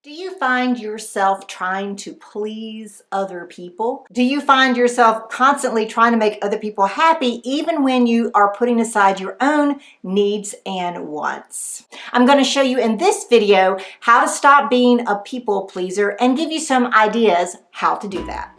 Do you find yourself trying to please other people? Do you find yourself constantly trying to make other people happy even when you are putting aside your own needs and wants? I'm going to show you in this video how to stop being a people pleaser and give you some ideas how to do that.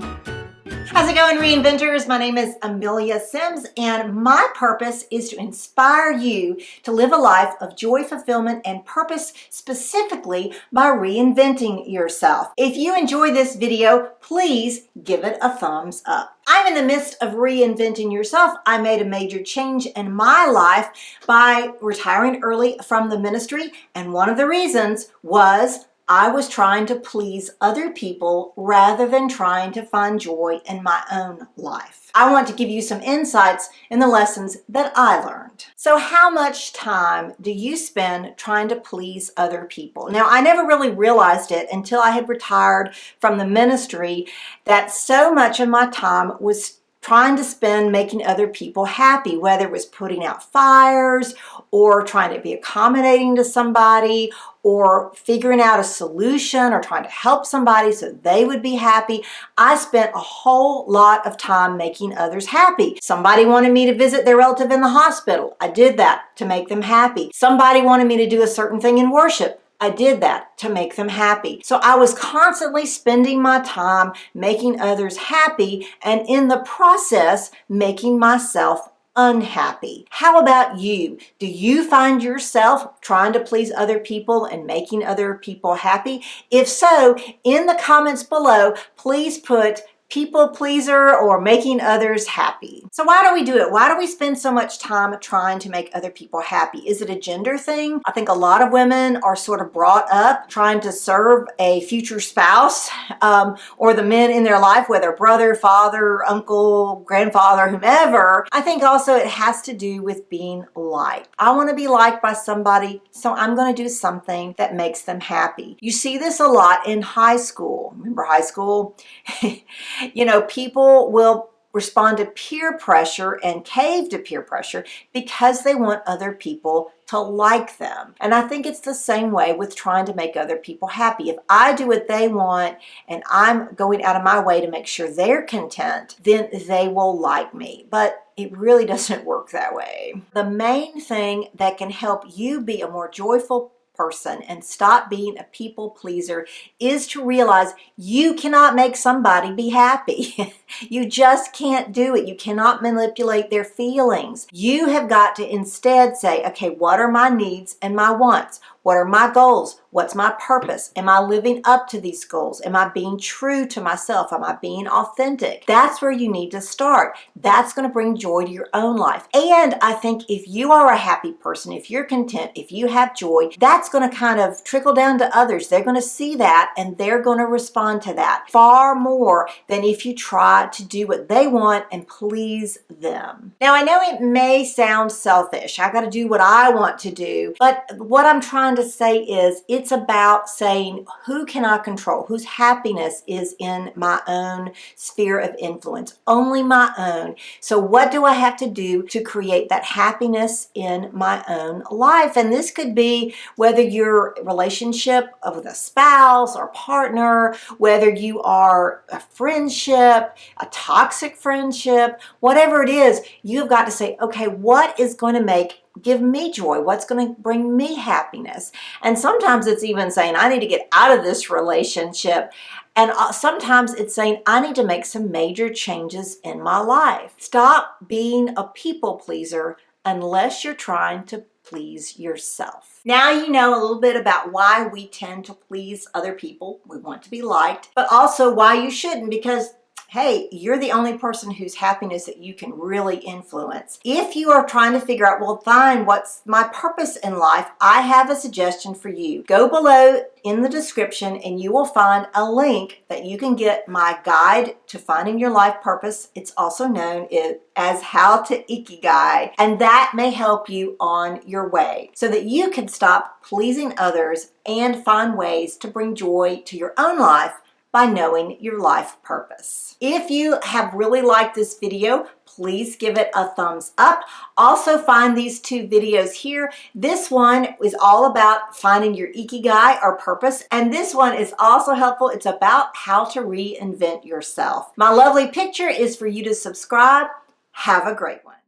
How's it going, reinventors? My name is Amelia Sims, and my purpose is to inspire you to live a life of joy, fulfillment, and purpose, specifically by reinventing yourself. If you enjoy this video, please give it a thumbs up. I'm in the midst of reinventing yourself. I made a major change in my life by retiring early from the ministry, and one of the reasons was I was trying to please other people rather than trying to find joy in my own life. I want to give you some insights in the lessons that I learned. So how much time do you spend trying to please other people? Now, I never really realized it until I had retired from the ministry that so much of my time was trying to spend making other people happy, whether it was putting out fires or trying to be accommodating to somebody or figuring out a solution or trying to help somebody so they would be happy. I spent a whole lot of time making others happy. Somebody wanted me to visit their relative in the hospital. I did that to make them happy. Somebody wanted me to do a certain thing in worship. I did that to make them happy. So I was constantly spending my time making others happy and in the process making myself unhappy. How about you? Do you find yourself trying to please other people and making other people happy? If so, in the comments below, please put people pleaser or making others happy. So why do we do it? Why do we spend so much time trying to make other people happy? Is it a gender thing? I think a lot of women are sort of brought up trying to serve a future spouse or the men in their life, whether brother, father, uncle, grandfather, whomever. I think also it has to do with being liked. I want to be liked by somebody, so I'm going to do something that makes them happy. You see this a lot in high school. Remember high school? You know, people will respond to peer pressure and cave to peer pressure because they want other people to like them. And I think it's the same way with trying to make other people happy. If I do what they want and I'm going out of my way to make sure they're content, then they will like me. But it really doesn't work that way. The main thing that can help you be a more joyful person and stop being a people pleaser is to realize you cannot make somebody be happy. You just can't do it. You cannot manipulate their feelings. You have got to instead say, okay, what are my needs and my wants? What are my goals? What's my purpose? Am I living up to these goals? Am I being true to myself? Am I being authentic? That's where you need to start. That's going to bring joy to your own life. And I think if you are a happy person, if you're content, if you have joy, that's going to kind of trickle down to others. They're going to see that and they're going to respond to that far more than if you try to do what they want and please them. Now, I know it may sound selfish. I got to do what I want to do, but what I'm trying to say is it's about saying, who can I control? Whose happiness is in my own sphere of influence, only my own. So what do I have to do to create that happiness in my own life? And this could be whether your relationship with a spouse or partner, whether you are a friendship, a toxic friendship, whatever it is, you've got to say, okay, what is going to give me joy? What's going to bring me happiness? And sometimes it's even saying, I need to get out of this relationship. And sometimes it's saying, I need to make some major changes in my life. Stop being a people pleaser unless you're trying to please yourself. Now you know a little bit about why we tend to please other people. We want to be liked, but also why you shouldn't, because hey, you're the only person whose happiness that you can really influence. If you are trying to figure out, well, fine, what's my purpose in life? I have a suggestion for you. Go below in the description and you will find a link that you can get my guide to finding your life purpose. It's also known as How to Ikigai, and that may help you on your way so that you can stop pleasing others and find ways to bring joy to your own life by knowing your life purpose. If you have really liked this video, please give it a thumbs up. Also find these two videos here. This one is all about finding your ikigai or purpose, and this one is also helpful. It's about how to reinvent yourself. My lovely picture is for you to subscribe. Have a great one.